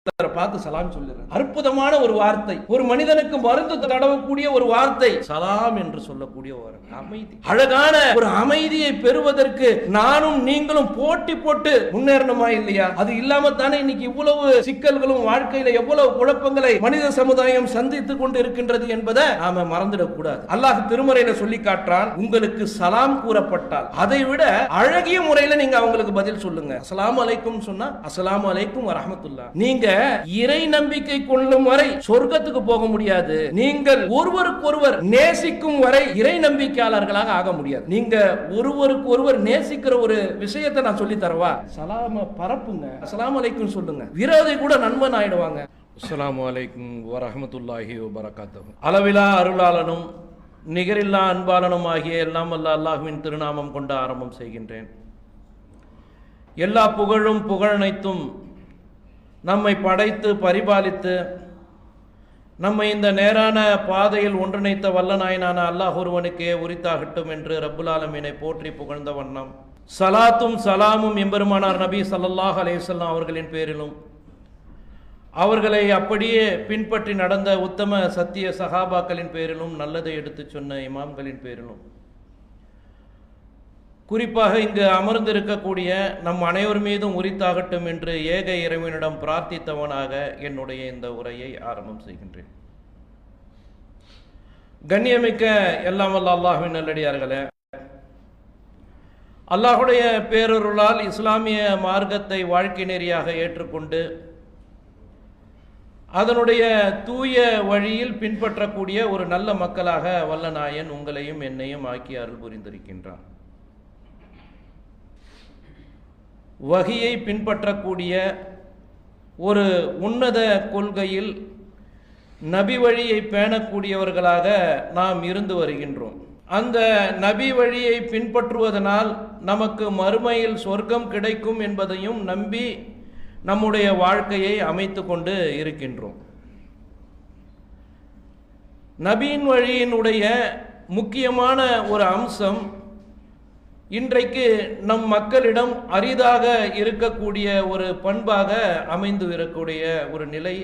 பார்த்து சலாம் சொல்லுறேன். அற்புதமான ஒரு வார்த்தை, ஒரு மனிதனுக்கு மருந்து தடவக்கூடிய ஒரு வார்த்தை சலாம் என்று சொல்லக்கூடிய ஒரு அமைதி. அழகான ஒரு அமைதியை பெறுவதற்கு நானும் நீங்களும் போட்டி போட்டு முன்னேறணுமா இல்லையா? அது இல்லாம தானே இன்னைக்கு இவ்வளவு சிக்கல்களும் வாழ்க்கையில எவ்வளவு குழப்பங்களை மனித சமுதாயம் சந்தித்துக் கொண்டு இருக்கின்றது என்பதை நாம மறந்துடக் கூடாது. அல்லாஹ் திருமறையில சொல்லி காட்டுறான், உங்களுக்கு சலாம் கூறப்பட்டால் அதை விட அழகிய முறையில நீங்க அவங்களுக்கு பதில் சொல்லுங்க. அஸ்ஸலாமு அலைக்கும் சொன்னா அஸ்ஸலாமு அலைக்கும் வரஹ்மத்துல்லாஹ். நீங்க இறை நம்பிக்கை கொள்ளும் வரை சொர்க்கத்துக்கு போக முடியாது. நீங்கள் ஒருவருக்கொருவர் நேசிக்கும் வரை இறை நம்பிக்கையாளர்களாக ஆக முடியாது. நீங்க ஒருவருக்கொருவர் நேசிக்கிற ஒரு விஷயத்தை நான் சொல்லி தரவா? சலாம பரப்புங்க, அஸ்ஸலாமு அலைக்கும் சொல்லுங்க. விரோதி கூட நண்பன் ஆயிடுவாங்க. அஸ்ஸலாமு அலைக்கும் வரஹ்மத்துல்லாஹி வபரகாத்துஹு. அளவிலா அருளாளனும் நிகரில்லா அன்பாளனும் ஆகிய எல்லாம் வல்ல அல்லாஹ்வின் திருநாமம் கொண்டு ஆரம்பம் செய்கின்றேன். எல்லா புகழும் புகழனைத்தும் நம்மை படைத்து பரிபாலித்து நம்மை இந்த நேரான பாதையில் ஒன்றிணைத்த வல்லநாயனான அல்லாஹ் ஒருவனுக்கே உரித்தாகட்டும் என்று ரப்புல் ஆலமீனை போற்றி புகழ்ந்த வண்ணம் சலாத்தும் சலாமும் எம்பெருமானார் நபி ஸல்லல்லாஹு அலைஹி வஸல்லம் அவர்களின் பேரிலும் அவர்களை அப்படியே பின்பற்றி நடந்த உத்தம சத்திய சஹாபாக்களின் பேரிலும் நல்லதை எடுத்து சொன்ன இமாம்களின் பேரிலும் குறிப்பாக இங்கு அமர்ந்திருக்கக்கூடிய நம் அனைவர் மீதும் உரித்தாகட்டும் என்று ஏக இறைவனிடம் பிரார்த்தித்தவனாக என்னுடைய இந்த உரையை ஆரம்பம் செய்கின்றேன். கண்ணியமிக்க எல்லாம் வல்ல அல்லாஹ்வின் நல்லடியார்களே, அல்லாஹுடைய பேரருளால் இஸ்லாமிய மார்க்கத்தை வாழ்க்கை நெறியாக ஏற்றுக்கொண்டு அதனுடைய தூய வழியில் பின்பற்றக்கூடிய ஒரு நல்ல மக்களாக வல்லநாயன் உங்களையும் என்னையும் ஆக்கி அருள் புரிந்திருக்கின்றான். வஹியை பின்பற்றக்கூடிய ஒரு உன்னத கொள்கையில் நபி வழியை பேணக்கூடியவர்களாக நாம் இருந்து வருகின்றோம். அந்த நபி வழியை பின்பற்றுவதனால் நமக்கு மறுமையில் சொர்க்கம் கிடைக்கும் என்பதையும் நம்பி நம்முடைய வாழ்க்கையை அமைத்து கொண்டு இருக்கின்றோம். நபியின் வழியினுடைய முக்கியமான ஒரு அம்சம் இன்றைக்கு நம் மக்களிடம் அரிதாக இருக்கக்கூடிய ஒரு பண்பாக அமைந்து வரக்கூடிய ஒரு நிலை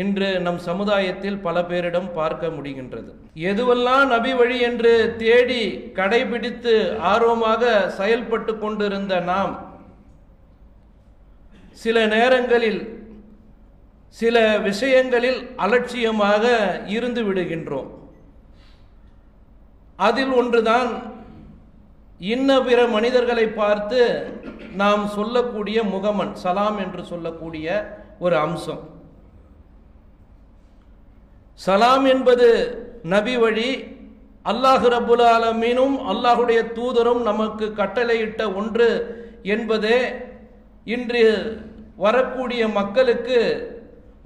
இன்று நம் சமுதாயத்தில் பல பேரிடம் பார்க்க முடிகின்றது. எதுவெல்லாம் நபி வழி என்று தேடி கடைபிடித்து ஆர்வமாக செயல்பட்டு கொண்டிருந்த நாம் சில நேரங்களில் சில விஷயங்களில் அலட்சியமாக இருந்து விடுகின்றோம். அதில் ஒன்றுதான் இன்ன பிற மனிதர்களை பார்த்து நாம் சொல்லக்கூடிய முகமன் சலாம் என்று சொல்லக்கூடிய ஒரு அம்சம். சலாம் என்பது நபி வழி. அல்லாஹ் ரப்புல் ஆலமீனும் அல்லாஹுடைய தூதரும் நமக்கு கட்டளையிட்ட ஒன்று என்பதே இன்று வரக்கூடிய மக்களுக்கு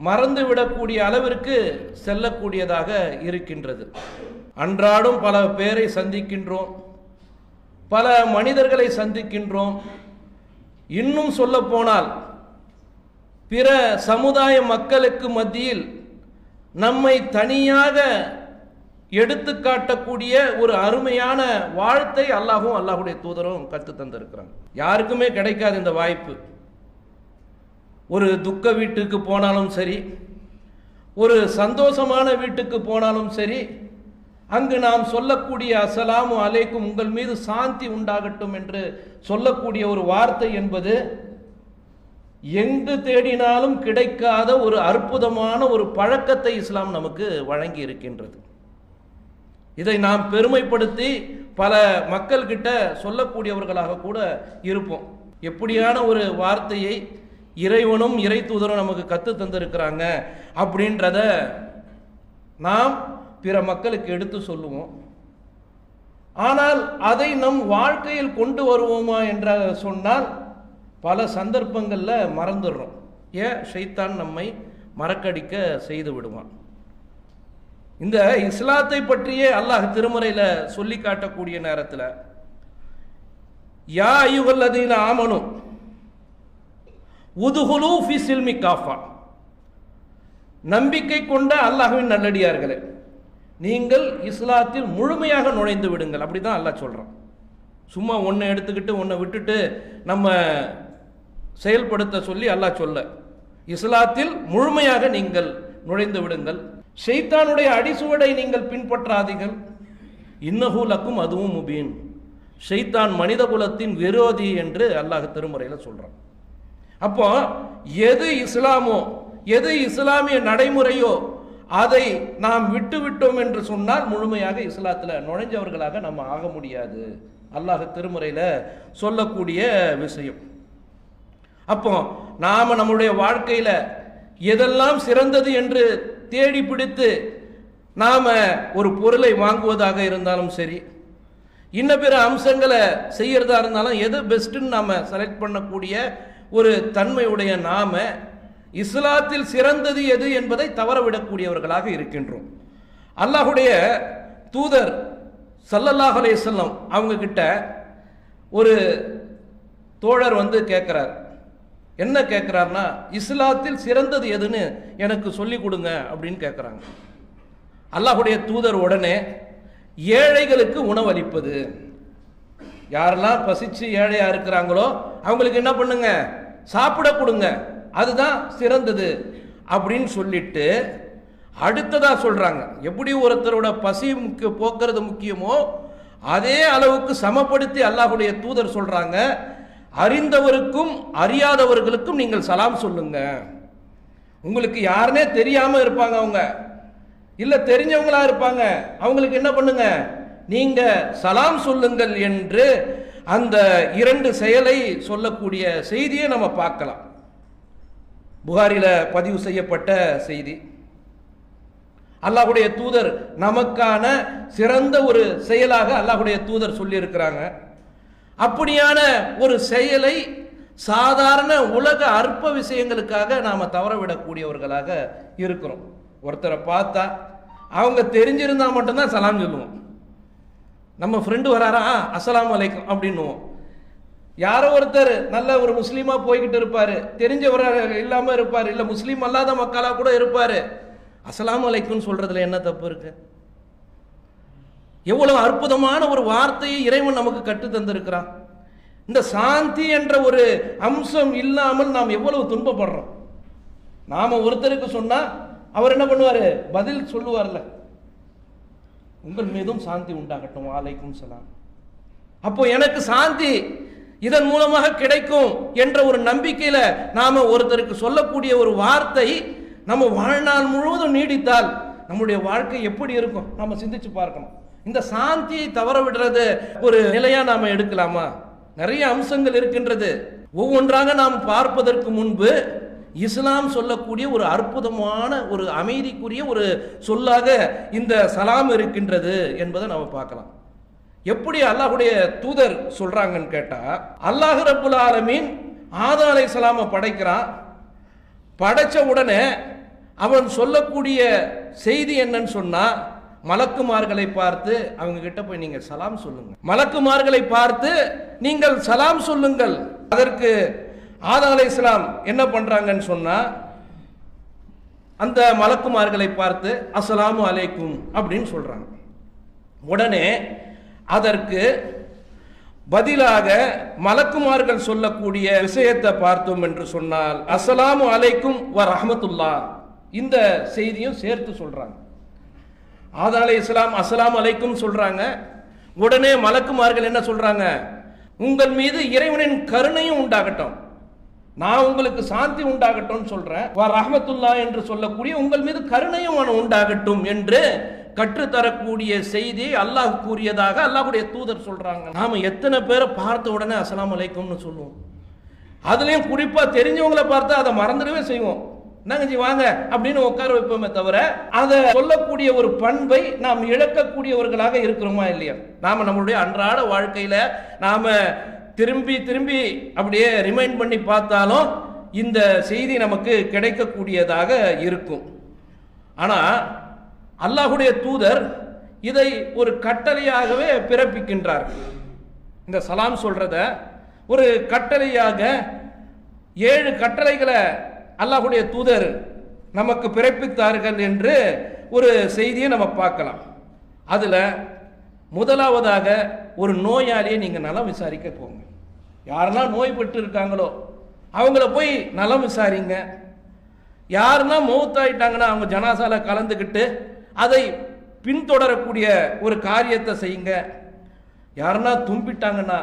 மறந்துவிடக்கூடிய அளவிற்கு செல்லக்கூடியதாக இருக்கின்றது. அன்றாடும் பல பேரை சந்திக்கின்றோம், பல மனிதர்களை சந்திக்கின்றோம். இன்னும் சொல்ல போனால் பிற சமுதாய மக்களுக்கு மத்தியில் நம்மை தனியாக எடுத்து காட்டக்கூடிய ஒரு அருமையான வாழ்த்தை அல்லாஹும் அல்லாஹுடைய தூதரும் கற்று தந்திருக்கிறாங்க. யாருக்குமே கிடைக்காது இந்த வாய்ப்பு. ஒரு துக்க வீட்டுக்கு போனாலும் சரி, ஒரு சந்தோஷமான வீட்டுக்கு போனாலும் சரி, அங்கு நாம் சொல்லக்கூடிய அஸ்ஸலாமு அலைக்கும் உங்கள் மீது சாந்தி உண்டாகட்டும் என்று சொல்லக்கூடிய ஒரு வார்த்தை என்பது எங்கு தேடினாலும் கிடைக்காத ஒரு அற்புதமான ஒரு பழக்கத்தை இஸ்லாம் நமக்கு வழங்கி இருக்கின்றது. இதை நாம் பெருமைப்படுத்தி பல மக்கள்கிட்ட சொல்லக்கூடியவர்களாக கூட இருப்போம். எப்படியான ஒரு வார்த்தையை இறைவனும் இறை தூதரும் நமக்கு கற்று தந்திருக்கிறாங்க அப்படின்றத நாம் பிற மக்களுக்கு எடுத்து சொல்லுவோம். ஆனால் அதை நம் வாழ்க்கையில் கொண்டு வருவோமா என்ற சொன்னால் பல சந்தர்ப்பங்களில் மறந்துடுறோம். ஏன்? ஷைத்தான் நம்மை மறக்கடிக்க செய்து விடுவான். இந்த இஸ்லாத்தை பற்றியே அல்லாஹ் திருமறையில் சொல்லி காட்டக்கூடிய நேரத்தில் யா அய்யுஹல்லதீன ஆமனு உதுகுலு ஃபி சில்மி காஃபா, நம்பிக்கை கொண்ட அல்லாஹ்வின் நல்லடியார்களே, நீங்கள் இஸ்லாத்தில் முழுமையாக நுழைந்து விடுங்கள். அப்படி தான் அல்லாஹ் சொல்கிறான். சும்மா ஒன்றை எடுத்துக்கிட்டு ஒன்றை விட்டுட்டு நம்ம செயல்படுத்த சொல்லி அல்லாஹ் சொல்ல. இஸ்லாத்தில் முழுமையாக நீங்கள் நுழைந்து விடுங்கள். ஷைத்தானுடைய அடிசுவடை நீங்கள் பின்பற்றாதீர்கள். இன்னஹு லக்கும் அதுவும் முபீன். ஷைத்தான் மனித குலத்தின் விரோதி என்று அல்லாஹ் திருமுறையில் சொல்றான். அப்போ எது இஸ்லாமோ, எது இஸ்லாமிய நடைமுறையோ அதை நாம் விட்டு விட்டோம் என்று சொன்னால் முழுமையாக இஸ்லாத்தில் நுழைஞ்சவர்களாக நம்ம ஆக முடியாது. அல்லாஹ் திருமுறையில் சொல்லக்கூடிய விஷயம். அப்போ நாம் நம்முடைய வாழ்க்கையில் எதெல்லாம் சிறந்தது என்று தேடி பிடித்து நாம் ஒரு பொருளை வாங்குவதாக இருந்தாலும் சரி, இன்ன பிற அம்சங்களை செய்யறதா இருந்தாலும் எது பெஸ்ட்டுன்னு நாம் செலக்ட் பண்ணக்கூடிய ஒரு தன்மையுடைய நாம இஸ்லாத்தில் சிறந்தது எது என்பதை தவறவிடக்கூடியவர்களாக இருக்கின்றோம். அல்லாஹுடைய தூதர் ஸல்லல்லாஹு அலைஹி வஸல்லம் அவங்க கிட்ட ஒரு தோழர் வந்து கேட்கிறார். என்ன கேட்கிறார்னா, இஸ்லாத்தில் சிறந்தது எதுன்னு எனக்கு சொல்லி கொடுங்க அப்படின்னு கேட்குறாங்க. அல்லாஹுடைய தூதர் உடனே ஏழைகளுக்கு உணவளிப்பது, யாரெல்லாம் பசிச்சு ஏழையா இருக்கிறாங்களோ அவங்களுக்கு என்ன பண்ணுங்க, சாப்பிட கொடுங்க, அதுதான் சிறந்தது அப்படின்னு சொல்லிட்டு அடுத்ததா சொல்றாங்க, எப்படி ஒருத்தரோட பசி போக்குறது முக்கியமோ அதே அளவுக்கு சமப்படுத்தி அல்லாஹுடைய தூதர் சொல்றாங்க, அறிந்தவருக்கும் அறியாதவர்களுக்கும் நீங்கள் சலாம் சொல்லுங்க. உங்களுக்கு யாருனே தெரியாம இருப்பாங்க, அவங்க இல்ல தெரிஞ்சவங்களா இருப்பாங்க, அவங்களுக்கு என்ன பண்ணுங்க, நீங்க சலாம் சொல்லுங்கள் என்று அந்த இரண்டு செயலை சொல்லக்கூடிய செய்தியை நம்ம பார்க்கலாம். புகாரில பதிவு செய்யப்பட்ட செய்தி. அல்லாஹுடைய தூதர் நமக்கான சிறந்த ஒரு செயலாக அல்லாஹுடைய தூதர் சொல்லி இருக்கிறாங்க. அப்படியான ஒரு செயலை சாதாரண உலக அற்ப விஷயங்களுக்காக நாம தவறவிடக்கூடியவர்களாக இருக்கிறோம். ஒருத்தரை பார்த்தா அவங்க தெரிஞ்சிருந்தா மட்டும்தான் சலாம் சொல்லுவோம். நம்ம ஃப்ரெண்டு வராரா, அஸ்ஸலாமு அலைக்கும் அப்படின்னுவோம். யாரோ ஒருத்தர் நல்ல ஒரு முஸ்லீமா போய்கிட்டு இருப்பாரு, தெரிஞ்சவராக இல்லாம இருப்பாரு, இல்ல முஸ்லீம் அல்லாத மக்களா கூட இருப்பாரு, அஸ்ஸலாமு அலைக்கும் சொல்றதுல என்ன தப்பு இருக்கு? எவ்வளவு அற்புதமான ஒரு வார்த்தையை இறைவன் நமக்கு கற்று தந்திருக்கிறான். இந்த சாந்தி என்ற ஒரு அம்சம் இல்லாமல் நாம் எவ்வளவு துன்பப்படுறோம். நாம ஒருத்தருக்கு சொன்னா அவர் என்ன பண்ணுவாரு, பதில் சொல்லுவார்ல, உங்கள் மீதும் சாந்தி உண்டாகட்டும், வலைக்கும் சலாம். அப்போ எனக்கு சாந்தி இதன் மூலமாக கிடைக்கும் என்ற ஒரு நம்பிக்கையில நாம ஒருத்தருக்கு சொல்லக்கூடிய ஒரு வார்த்தை நம்ம வாழ்நாள் முழுவதும் நீடித்தால் நம்முடைய வாழ்க்கை எப்படி இருக்கும் நாம சிந்திச்சு பார்க்கணும். இந்த சாந்தியை தவற விடுறது ஒரு நிலையா நாம எடுக்கலாமா? நிறைய அம்சங்கள் இருக்கின்றது. ஒவ்வொன்றாக நாம் பார்ப்பதற்கு முன்பு இஸ்லாம் சொல்லக்கூடிய ஒரு அற்புதமான ஒரு அமைதிக்குரிய ஒரு சொல்லாக இந்த சலாம் இருக்கின்றது என்பதை நம்ம பார்க்கலாம். எப்படி அல்லாஹுடைய தூதர் சொல்றாங்கன்னு கேட்டா, அல்லாஹ் ரப்புல் ஆலமீன் ஆதம் அலைஹிஸ்ஸலாமை படைக்கிறான். படைச்ச உடனே அவன் சொல்லக்கூடிய செய்தி என்னன்னு சொன்னா, மலக்குமார்களை பார்த்து அவங்க கிட்ட போய் நீங்க சலாம் சொல்லுங்க, மலக்குமார்களை பார்த்து நீங்கள் சலாம் சொல்லுங்கள். அதற்கு ஆதம் அலைஹிஸ்ஸலாம் என்ன பண்றாங்கன்னு சொன்னா, அந்த மலக்குமார்களை பார்த்து அஸ்ஸலாமு அலைக்கும் அப்படின்னு சொல்றாங்க. உடனே அதற்கு பதிலாக மலக்குமார்கள் சொல்லக்கூடிய விஷயத்தை பார்த்தோம் என்று சொன்னால், அஸ்ஸலாமு அலைக்கும் வ ரஹ்மத்துல்லாஹ், இந்த செய்தியும் சேர்த்து சொல்றாங்க. ஆதம் அலைஹிஸ்ஸலாம் அஸ்ஸலாமு அலைக்கும் சொல்றாங்க. உடனே மலக்குமார்கள் என்ன சொல்றாங்க, உங்கள் மீது இறைவனின் கருணையும் உண்டாகட்டும், நான் உங்களுக்கு சாந்தி உண்டாகட்டும் சொல்றேன், வ ரஹ்மத்துல்லாஹ் என்று சொல்லக்கூடிய உங்கள் மீது கருணையும் உண்டாகட்டும் என்று கற்றுத்தரக்கூடிய செய்தி அல்லாஹ் கூறியதாக அல்லாஹ்வுடைய தூதர் சொல்றாங்க. நாம எத்தனை பேரை பார்த்த உடனே அஸ்ஸலாமு அலைக்கும்னு சொல்லுவோம். அதுலயும் குறிப்பா தெரிஞ்சவங்களை பார்த்தா அதை மறந்துடவே செய்வோம். என்னங்க வாங்க அப்படின்னு உட்கார வைப்போமே தவிர அதை சொல்லக்கூடிய ஒரு பண்பை நாம் இழக்கக்கூடியவர்களாக இருக்கிறோமா இல்லையா? நாம நம்மளுடைய அன்றாட வாழ்க்கையில நாம திரும்பி திரும்பி அப்படியே ரிமைண்ட் பண்ணி பார்த்தாலும் இந்த செய்தி நமக்கு கிடைக்கக்கூடியதாக இருக்கும். ஆனா அல்லாஹுடைய தூதர் இதை ஒரு கட்டளையாகவே பிறப்பிக்கின்றார். இந்த சலாம் சொல்றத ஒரு கட்டளையாக 7 கட்டளைகளை அல்லாஹுடைய தூதர் நமக்கு பிறப்பித்தார்கள் என்று ஒரு செய்தியை நம்ம பார்க்கலாம். அதுல முதலாவதாக ஒரு நோயாளியை நீங்க நலம் விசாரிக்க போங்க. யாரெல்லாம் நோய் பெற்று இருக்காங்களோ அவங்கள போய் நலம் விசாரிங்க. யாருன்னா மௌத்தாயிட்டாங்கன்னா அவங்க ஜனாசால கலந்துக்கிட்டு அதை பின்தொடரக்கூடிய ஒரு காரியத்தை செய்யுங்க. யாருன்னா தும்பிட்டாங்கன்னா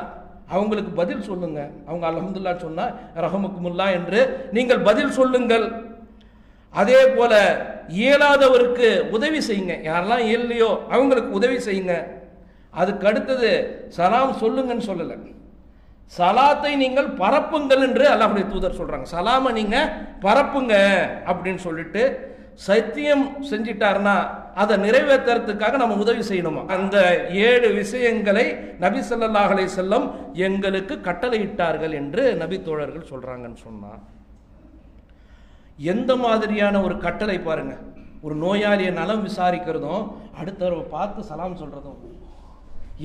அவங்களுக்கு பதில் சொல்லுங்க. அவங்க அல்ஹம்துலில்லாஹ் சொன்னா ரஹமக்குமுல்லா என்று நீங்கள் பதில் சொல்லுங்கள். அதே போல இயலாதவருக்கு உதவி செய்யுங்க. யாரெல்லாம் இயலையோ அவங்களுக்கு உதவி செய்யுங்க. அதுக்கு அடுத்தது சலாம் சொல்லுங்கன்னு சொல்லலை, சலாத்தை நீங்கள் பரப்புங்கள் என்று அல்லாஹ்வுடைய தூதர் சொல்றாங்க. சலாமை நீங்க பரப்புங்க அப்படின்னு சொல்லிட்டு சத்தியம் செஞ்சிட்டாருன்னா அதை நிறைவேற்றுறதுக்காக நம்ம உதவி செய்யணுமா. அந்த 7 விஷயங்களை நபி ஸல்லல்லாஹு அலைஹி வஸல்லம் எங்களுக்கு கட்டளையிட்டார்கள் என்று நபி தோழர்கள் சொல்றாங்கன்னு சொன்னா, எந்த மாதிரியான ஒரு கட்டளை பாருங்க. ஒரு நோயாளியை நலம் விசாரிக்கிறதும் அடுத்தவரை பார்த்து சலாம் சொல்றதும்,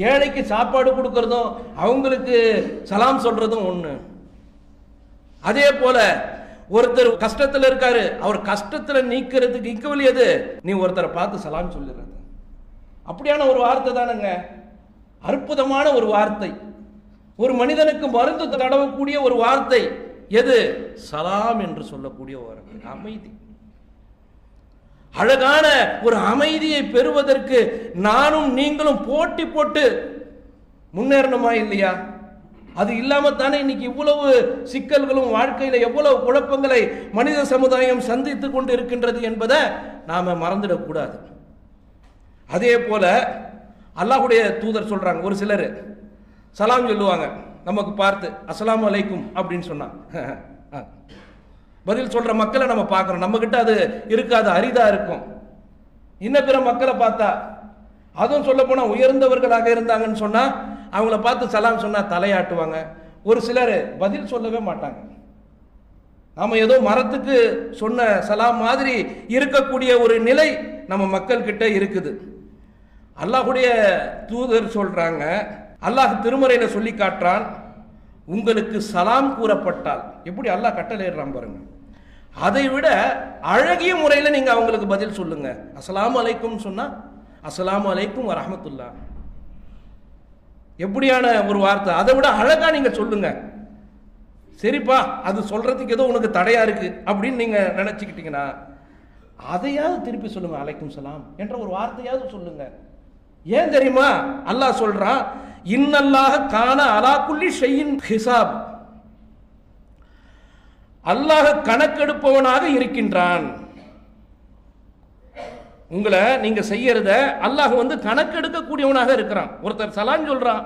ஏழைக்கு சாப்பாடு கொடுக்கறதும் அவங்களுக்கு சலாம் சொல்றதும் ஒண்ணு. அதே போல ஒருத்தர் கஷ்டத்தில் இருக்காரு, அவர் கஷ்டத்துல நீக்கிறதுக்கு இக்கவலியது நீ ஒருத்தரை பார்த்து சலாம் சொல்லிடுறது. அப்படியான ஒரு வார்த்தை தானுங்க, அற்புதமான ஒரு வார்த்தை. ஒரு மனிதனுக்கு மருந்து தடவக்கூடிய ஒரு வார்த்தை எது? சலாம் என்று சொல்லக்கூடிய ஒரு அமைதி. அழகான ஒரு அமைதியை பெறுவதற்கு நானும் நீங்களும் போட்டி போட்டு முன்னேறணுமா இல்லையா? அது இல்லாம தானே இன்னைக்கு இவ்வளவு சிக்கல்களும் வாழ்க்கையில எவ்வளவு குழப்பங்களை மனித சமுதாயம் சந்தித்து கொண்டு இருக்கின்றது என்பதை நாம மறந்துடக்கூடாது. அதே போல அல்லாஹ்வுடைய தூதர் சொல்றாங்க, ஒரு சிலர் சலாம் சொல்லுவாங்க, நமக்கு பார்த்து அஸ்ஸலாமு அலைக்கும் அப்படின்னு சொன்னா பதில் சொல்ற மக்களை நம்ம பார்க்கிறோம். நம்ம கிட்ட அது இருக்காது, அரிதா இருக்கும். இன்னும் பிற மக்களை பார்த்தா, அதுவும் சொல்ல போனா உயர்ந்தவர்களாக இருந்தாங்கன்னு சொன்னா அவங்கள பார்த்து சலாம் சொன்னா தலையாட்டுவாங்க. ஒரு சிலர் பதில் சொல்லவே மாட்டாங்க. நாம ஏதோ மரத்துக்கு சொன்ன சலாம் மாதிரி இருக்கக்கூடிய ஒரு நிலை நம்ம மக்கள் கிட்ட இருக்குது. அல்லாஹ்வுடைய தூதர் சொல்றாங்க, அல்லாஹ் திருமறையில சொல்லி காட்டுறான், உங்களுக்கு சலாம் கூறப்பட்டால், எப்படி அல்லாஹ் கட்டளையிடுறான் பாருங்க, அதை விட அழகிய முறையில் நீங்க அவங்களுக்கு பதில் சொல்லுங்க. அஸ்ஸலாமு அலைக்கும் சொன்னா அஸ்ஸலாமு அலைக்கும் வரஹ்மத்துல்லாஹ், எப்படியான ஒரு வார்த்தை. அதை விட அழகா நீங்க சொல்லுங்க. சரிப்பா, அது சொல்றதுக்கு ஏதோ உனக்கு தடையா இருக்கு அப்படின்னு நீங்க நினைச்சுக்கிட்டீங்கன்னா அதையாவது திருப்பி சொல்லுங்க, அலைக்கும் சலாம் என்ற ஒரு வார்த்தையாவது சொல்லுங்க. ஏன் தெரியுமா? அல்லாஹ் சொல்றான், இன்னல்லாஹ கான அலா குல்லி ஷைஇன் ஹிசாப், அல்லாஹ் கணக்கெடுப்பவனாக இருக்கின்றான். உங்களை நீங்க செய்யறத அல்லாஹ் கணக்கெடுக்க கூடியவனாக இருக்கிறான். ஒருத்தர் சலாம் சொல்றான்,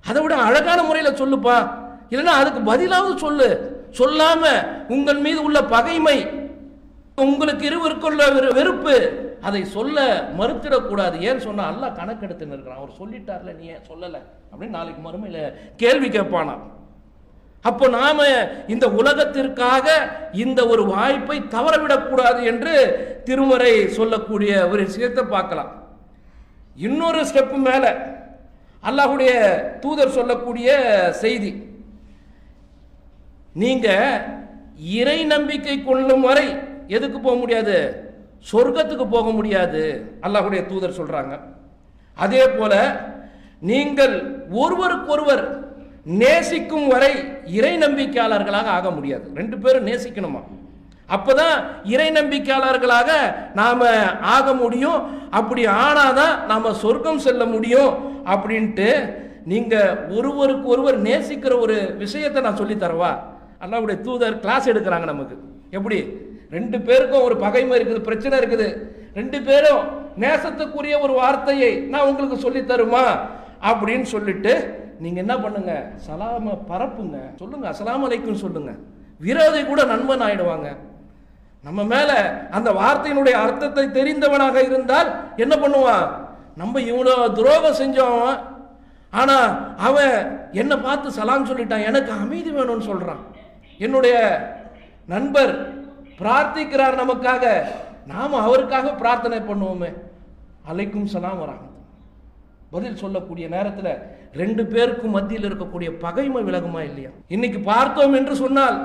அதை விட அழகான முறையில சொல்லுப்பா, இல்லைன்னா அதுக்கு பதிலாவது சொல்லு. சொல்லாம உங்கள் மீது உள்ள பகைமை, உங்களுக்கு இருவருக்குள்ள வெறுப்பு, அதை சொல்ல மறுத்திடக்கூடாது. ஏன் சொன்னா அல்லாஹ் கணக்கெடுத்துன்னு இருக்கிறான். அவர் சொல்லிட்டார்ல, நீ ஏன் சொல்லல அப்படின்னு நாளைக்கு மறுமையில கேள்வி கேட்பானா. அப்போ நாம இந்த உலகத்திற்காக இந்த ஒரு வாய்ப்பை தவறவிடக்கூடாது என்று திருமறை சொல்லக்கூடிய ஒரு விஷயத்தை பார்க்கலாம். இன்னொரு ஸ்டெப் மேல அல்லாஹ்வுடைய தூதர் சொல்லக்கூடிய செய்தி, நீங்க இறை நம்பிக்கை கொள்ளும் வரை எதுக்கு போக முடியாது? சொர்க்கத்துக்கு போக முடியாது அல்லாஹ்வுடைய தூதர் சொல்றாங்க. அதே போல நீங்கள் ஒருவருக்கொருவர் நேசிக்கும் வரை இறை நம்பிக்கையாளர்களாக ஆக முடியாது. 2 பேரும் நேசிக்கணுமா, அப்பதான் இறை நம்பிக்கையாளர்களாக நாம ஆக முடியும். அப்படி ஆனாதான் நாம சொர்க்கம் செல்ல முடியும் அப்படின்ட்டு நீங்க ஒருவருக்கு ஒருவர் நேசிக்கிற ஒரு விஷயத்தை நான் சொல்லி தரவா? அல்லாஹ்வுடைய தூதர் கிளாஸ் எடுக்கிறாங்க நமக்கு. எப்படி 2 பேருக்கும் ஒரு பகைமை இருக்குது, பிரச்சனை இருக்குது, 2 பேரும் நேசத்துக்குரிய ஒரு வார்த்தையை நான் உங்களுக்கு சொல்லி தருமா அப்படின்னு சொல்லிட்டு நீங்க என்ன பண்ணுங்க, சலாம பரப்புங்க, சொல்லுங்க, அஸ்ஸலாமு அலைக்கும் சொல்லுங்க. விரோதி கூட நண்பன் ஆயிடுவாங்க. நம்ம மேல அந்த வார்த்தையினுடைய அர்த்தத்தை தெரிந்தவனாக இருந்தால் என்ன பண்ணுவான்? நம்ம இவ்வளவு துரோகம் செஞ்சோம், ஆனா அவன் என்ன பார்த்து சலாம் சொல்லிட்டான், எனக்கு அமைதி வேணும்னு சொல்றான். என்னுடைய நண்பர் பிரார்த்திக்கிறார் நமக்காக, நாம அவருக்காக பிரார்த்தனை பண்ணுவோமே, அலைக்கும் சலாம் வராங்க. பதில் சொல்லக்கூடிய நேரத்தில் 2 பேருக்கும் மத்தியில் இருக்கக்கூடிய பகைமை விலகுமா இல்லையா? இன்னைக்கு பார்த்தோம் என்று சொன்னால்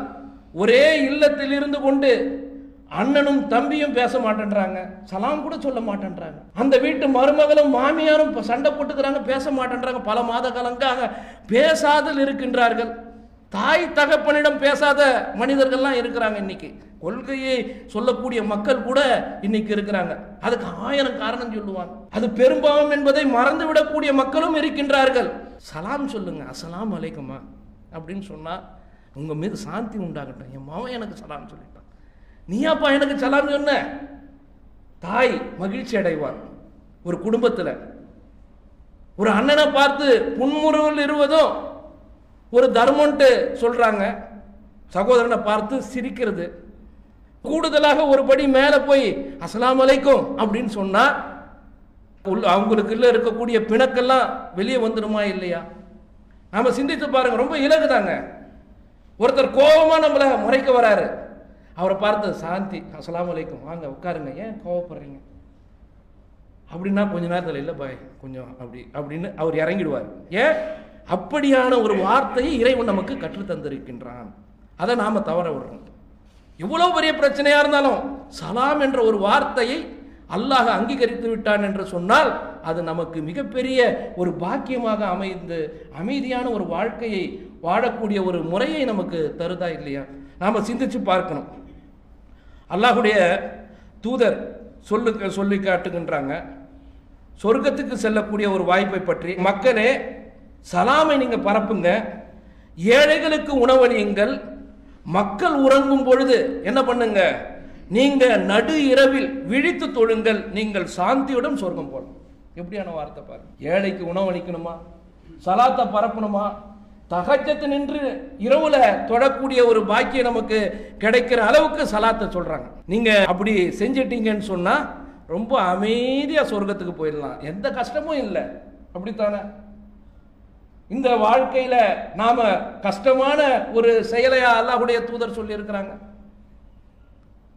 ஒரே இல்லத்தில் இருந்து கொண்டு அண்ணனும் தம்பியும் பேச மாட்டேன்றாங்க, சலாம் கூட சொல்ல மாட்டேன்றாங்க. அந்த வீட்டு மருமகளும் மாமியாரும் சண்டை போட்டுக்கிறாங்க, பேச மாட்டேன்றாங்க. பல மாத காலங்களாக பேசாதல் இருக்கின்றார்கள். தாய் தகப்பனிடம் பேசாத மனிதர்கள்லாம் இருக்கிறாங்க இன்னைக்கு. கொள்கையை சொல்லக்கூடிய மக்கள் கூட இன்னைக்கு இருக்கிறாங்க. அதுக்கு 1000 காரணம் சொல்லுவாங்க. அது பெரும்பாவம் என்பதை மறந்து விடக்கூடிய மக்களும் இருக்கின்றார்கள். சலாம் சொல்லுங்க, அஸ்ஸலாமு அலைக்குமா அப்படின்னு சொன்னா உங்க மீது சாந்தி உண்டாகட்டும். என் மாவன் எனக்கு சலாம் சொல்லிட்டான், நீயாப்பா எனக்கு சலாம் சொன்ன. தாய் மகிழ்ச்சி அடைவார். ஒரு குடும்பத்தில் ஒரு அண்ணனை பார்த்து புன்முறுவல் இருவதும் ஒரு தர்மம்ட்டு சொல்றாங்க. சகோதரனை பார்த்து சிரிக்கிறது. கூடுதலாக ஒரு படி மேலே போய் அஸ்ஸலாமு அலைக்கும் அப்படின்னு சொன்னா அவங்களுக்குள்ள இருக்கக்கூடிய பிணக்கெல்லாம் வெளியே வந்துடுமா இல்லையா? நாம சிந்தித்து பாருங்க. ரொம்ப இலகுதாங்க. ஒருத்தர் கோபமா நம்மளை முறைக்க வராரு, அவரை பார்த்து சாந்தி, அஸ்ஸலாமு அலைக்கும், வாங்க உட்காருங்க, ஏன் கோவப்படுறீங்க அப்படின்னா கொஞ்ச நேரத்தில் இல்லை பாய் கொஞ்சம் அப்படின்னு அவர் இறங்கிடுவார். ஏன்? அப்படியான ஒரு வார்த்தையை இறைவன் நமக்கு கற்று தந்திருக்கின்றான். அதை நாம தவற விடுறோம். எவ்வளவு பெரிய பிரச்சனையா இருந்தாலும் சலாம் என்ற ஒரு வார்த்தையை அல்லாஹ் அங்கீகரித்து விட்டான் என்று சொன்னால் அது நமக்கு மிகப்பெரிய ஒரு பாக்கியமாக அமைந்து அமைதியான ஒரு வாழ்க்கையை வாழக்கூடிய ஒரு முறையை நமக்கு தருதா இல்லையா? நாம சிந்திச்சு பார்க்கணும். அல்லாஹுடைய தூதர் சொல்லி காட்டுகின்றாங்க சொர்க்கத்துக்கு செல்லக்கூடிய ஒரு வாய்ப்பை பற்றி. மக்களே, சலாமை நீங்க பரப்புங்க, ஏழைகளுக்கு உணவளியுங்கள், மக்கள் உறங்கும் பொழுது என்ன பண்ணுங்க, நீங்க நடு இரவில் விழித்து தொழுங்கள், நீங்கள் சாந்தியுடன் சொர்க்கம் போகணும். எப்படியான வார்த்தை பாருங்க. ஏழைக்கு உணவளிக்கணுமா, சலாத்தை பரப்பணுமா, தஹஜ்ஜத் நின்று இரவுல தொழக்கூடிய ஒரு பாக்கியம் நமக்கு கிடைக்கிற அளவுக்கு சலாத்தை சொல்றாங்க. நீங்க அப்படி செஞ்சிட்டீங்கன்னு சொன்னா ரொம்ப அமைதியா சொர்க்கத்துக்கு போயிடலாம், எந்த கஷ்டமும் இல்லை. அப்படித்தானே? இந்த வாழ்க்கையில நாம கஷ்டமான ஒரு செயலையா அல்லாஹ்வுடைய தூதர் சொல்லி இருக்கிறாங்க.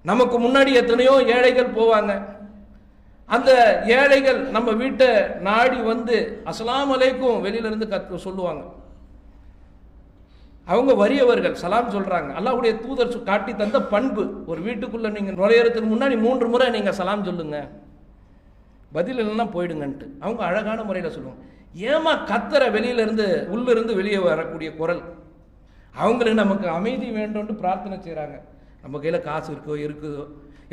நமக்கு முன்னாடி எத்தனையோ ஏழைகள் போவாங்க. அந்த ஏழைகள் நம்ம வீட்டை நாடி வந்து அஸ்ஸலாமு அலைக்கும் வெளியில இருந்து சொல்லுவாங்க. அவங்க வறியவர்கள் சலாம் சொல்றாங்க. அல்லாஹ்வுடைய தூதர் காட்டி தந்த பண்பு, ஒரு வீட்டுக்குள்ள நீங்க நுழையறதுக்கு முன்னாடி 3 முறை நீங்க சலாம் சொல்லுங்க, பதில் இல்லைன்னா போயிடுங்கன்ட்டு. அவங்க அழகான முறையில் சொல்லுவாங்க. ஏமா கத்தரை வெளியில இருந்து உள்ள இருந்து வெளியே வரக்கூடிய குரல். அவங்களுக்கு நமக்கு அமைதி வேண்டும்னு பிரார்த்தனை செய்கிறாங்க. நம்ம கையில் காசு இருக்குதோ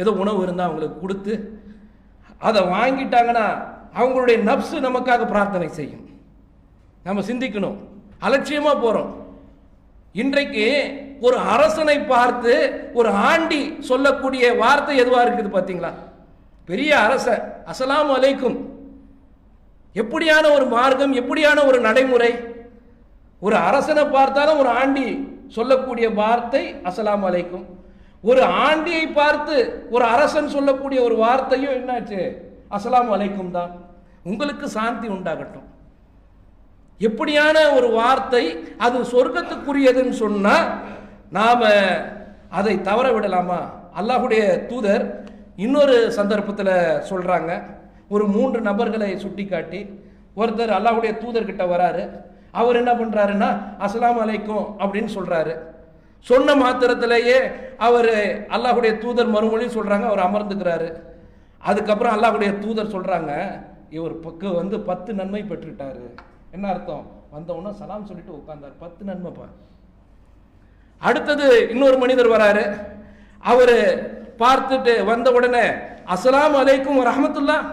ஏதோ உணவு இருந்தால் அவங்களுக்கு கொடுத்து அதை வாங்கிட்டாங்கன்னா அவங்களுடைய நப்சு நமக்காக பிரார்த்தனை செய்யும். நம்ம சிந்திக்கணும். அலட்சியமாக போகிறோம். இன்றைக்கு ஒரு அரசனை பார்த்து ஒரு ஆண்டி சொல்லக்கூடிய வார்த்தை எதுவாக இருக்குது பார்த்தீங்களா? பெரிய அரசன் அஸ்ஸலாமு அலைக்கும். எப்படியான ஒரு மார்க்கம், எப்படியான ஒரு நடைமுறை. ஒரு அரசனை பார்த்தாலும் ஒரு ஆண்டி சொல்லக்கூடிய வார்த்தை அஸ்ஸலாமு அலைக்கும். ஒரு ஆண்டியை பார்த்து ஒரு அரசன் சொல்லக்கூடிய ஒரு வார்த்தையும் என்னாச்சு? அஸ்ஸலாமு அலைக்கும் தான். உங்களுக்கு சாந்தி உண்டாகட்டும். எப்படியான ஒரு வார்த்தை, அது சொர்க்கத்துக்குரியதுன்னு சொன்னா நாம அதை தவற விடலாமா? அல்லாஹ்வுடைய தூதர் இன்னொரு சந்தர்ப்பத்தில் சொல்றாங்க. ஒரு 3 நபர்களை சுட்டி காட்டி ஒருத்தர் அல்லாஹ்வுடைய தூதர்கிட்ட வராரு. அவர் என்ன பண்றாருன்னா அஸ்ஸலாமு அலைக்கும் அப்படின்னு சொல்றாரு. சொன்ன மாத்திரத்திலேயே அவர் அல்லாஹ்வுடைய தூதர் மறுமொழி சொல்றாங்க, அவர் அமர்ந்துக்கிறாரு. அதுக்கப்புறம் அல்லாஹ்வுடைய தூதர் சொல்றாங்க, இவர் பக்கம் வந்து 10 நன்மை பெற்றுட்டாரு. என்ன அர்த்தம்? வந்தவுடனே சலாம் சொல்லிட்டு உட்கார்ந்தார், 10 நன்மைப்பா. அடுத்தது இன்னொரு மனிதர் வராரு. அவரு பார்த்துட்டு வந்த உடனே அஸ்ஸலாமு அலைக்கும் வரஹ்மத்துல்லாஹ்.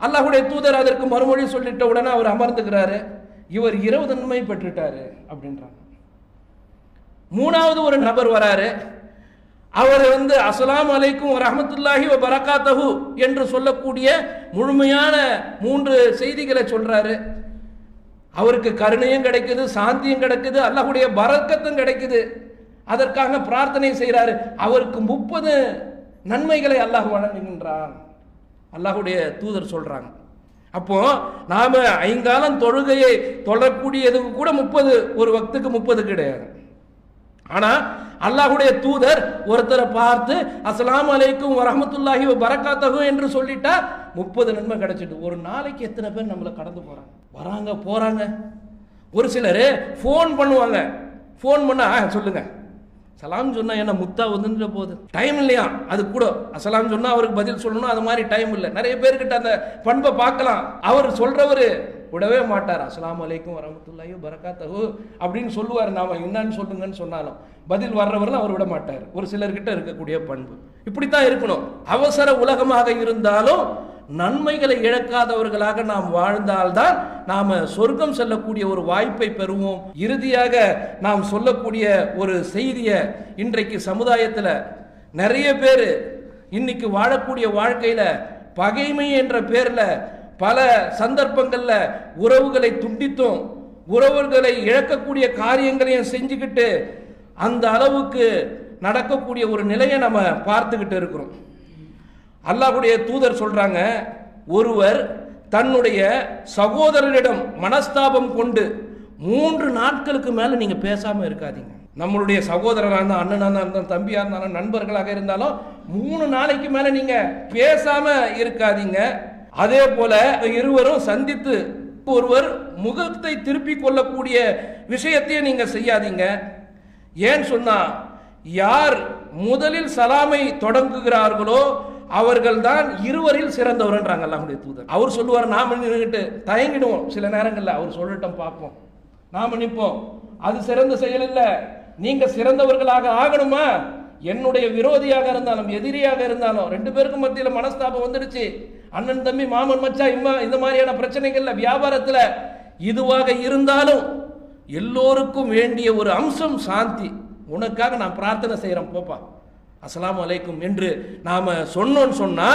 அல்லாஹ்வுடைய தூதர் அதற்கு மறுமொழி சொல்லிட்ட உடனே அவர் அமர்ந்துக்கிறாரு. இவர் 20 நன்மை பெற்றுட்டாரு அப்படின்றாங்க. மூணாவது ஒரு நபர் வராரு. அவர் வந்து அஸ்ஸலாமு அலைக்கும் வரஹ்மத்துல்லாஹி வ பரகாத்தஹு என்று சொல்லக்கூடிய முழுமையான 3 செய்திகளை சொல்றாரு. அவருக்கு கருணையும் கிடைக்குது, சாந்தியும் கிடைக்குது, அல்லாஹ்வுடைய பரக்கத்தும் கிடைக்குது. அதற்காக பிரார்த்தனை செய்கிறாரு. அவருக்கு 30 நன்மைகளை அல்லாஹ் வழங்குகின்றான். அல்லாஹ்வுடைய தூதர் சொல்றாங்க. அப்போ நாம 5 காலம் தொழுகையை தொழக்கூடியதுக்கு கூட 30, ஒரு வக்துக்கு 30 கிடையாது. ஆனா அல்லாஹ்வுடைய தூதர் ஒருத்தரை பார்த்து அஸ்ஸலாமு அலைக்கும் வரஹ்மத்துல்லாஹி வ பரகாத்தஹு என்று சொல்லிட்டா 30 நன்மை கிடைச்சிட்டு. ஒரு நாளைக்கு எத்தனை பேர் நம்மளை கடந்து போறாங்க, வராங்க போறாங்க. ஒரு சிலர் ஃபோன் பண்ணுவாங்க. ஃபோன் பண்ணா சொல்லுங்க சலாம் சொன்னா என்ன முத்தா வந்துன்ற போது டைம் இல்லையா? அது கூட அஸ்ஸலாம் சொன்னா அவருக்கு பதில் சொல்லணும், அது மாதிரி டைம் இல்லை. நிறைய பேர்கிட்ட அந்த பண்பை பார்க்கலாம். அவர் சொல்றவரு விடவே மாட்டார். அஸ்ஸலாமு அலைக்கும் வரஹ்மத்துல்லாஹி வபரகாத்துஹு அப்படின்னு சொல்லுவார். நாம என்னன்னு சொல்லுங்கன்னு சொன்னாலும் பதில் வர்றவரெல்லாம் அவர் விட மாட்டார். ஒரு சிலர்கிட்ட இருக்கக்கூடிய பண்பு இப்படித்தான் இருக்கணும். அவசர உலகமாக இருந்தாலும் நன்மைகளை இழக்காதவர்களாக நாம் வாழ்ந்தால்தான் நாம சொர்க்கம் செல்லக்கூடிய ஒரு வாய்ப்பை பெறுவோம். இறுதியாக நாம் சொல்லக்கூடிய ஒரு செய்தியை, இன்றைக்கு சமுதாயத்தில் நிறைய பேர் இன்னைக்கு வாழக்கூடிய வாழ்க்கையில பகைமை என்ற பேர்ல பல சந்தர்ப்பங்கள்ல உறவுகளை துண்டித்தும் உறவுகளை இழக்கக்கூடிய காரியங்களையும் செஞ்சுக்கிட்டு அந்த அளவுக்கு நடக்கக்கூடிய ஒரு நிலையை நம்ம பார்த்துக்கிட்டு இருக்கிறோம். அல்லாஹ்வுடைய தூதர் சொல்றாங்க, ஒருவர் தன்னுடைய சகோதரரிடம் மனஸ்தாபம் கொண்டு 3 நாட்களுக்கு மேல நீங்க பேசாம இருக்காதீங்க. நம்மளுடைய சகோதரராக இருந்தாலும், அண்ணனாக இருந்தாலும், தம்பியாக இருந்தாலும், நண்பர்களாக இருந்தாலும் 3 நாளைக்கு மேல நீங்க பேசாம இருக்காதீங்க. அதே போல இருவரும் சந்தித்து ஒருவர் முகத்தை திருப்பி கொள்ளக்கூடிய விஷயத்தையும் நீங்க செய்யாதீங்க. ஏன் சொன்னா, யார் முதலில் சலாமை தொடங்குகிறார்களோ அவர்கள்தான் இருவரில் சிறந்தவர்ன்றாங்க அல்லாஹ்வுடைய தூதர். அவர் சொல்லுவார், நாம நின்றுட்டு தயங்கிடுவோம் சில நேரங்கள்ல, அவர் சொல்லட்டும் பார்ப்போம், நாம நிற்போம். அது சிறந்த செயல் இல்ல. நீங்க சிறந்தவர்களாக ஆகணுமா? என்னுடைய விரோதியாக இருந்தாலும் எதிரியாக இருந்தாலும் 2 பேருக்கும் மத்தியில் மனஸ்தாபம் வந்துடுச்சு, அண்ணன் தம்பி மாமன் மச்சா இந்த மாதிரியான பிரச்சனைகள்ல வியாபாரத்துல இதுவாக இருந்தாலும் எல்லோருக்கும் வேண்டிய ஒரு அம்சம் சாந்தி. உனக்காக நான் பிரார்த்தனை செய்யறேன், போப்பா, அஸ்ஸலாமு அலைக்கும் என்று நாம சொன்னோன்னு சொன்னா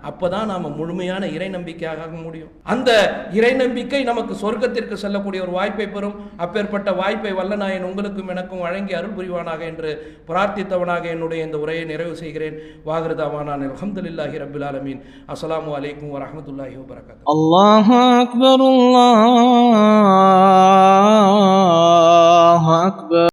அப்பதான் நாம முழுமையான இறை நம்பிக்கையாக முடியும். அந்த இறை நம்பிக்கை நமக்கு சொர்க்கத்திற்கு செல்லக்கூடிய ஒரு வாய்ப்பை பெறும். அப்பேற்பட்ட வாய்ப்பை வல்லநாயன் உங்களுக்கும் எனக்கும் வழங்கி அருள் புரிவானாக என்று பிரார்த்தித்தவனாக என்னுடைய இந்த உரையை நிறைவு செய்கிறேன். வாகிருதாவானான் அல்ஹம்துலில்லாஹி ரப்பில் ஆலமீன். அஸ்ஸலாமு அலைக்கும் வரஹ்மத்துல்லாஹி வபரகாத்துஹு. அல்லாஹு அக்பர், அல்லாஹு அக்பர்.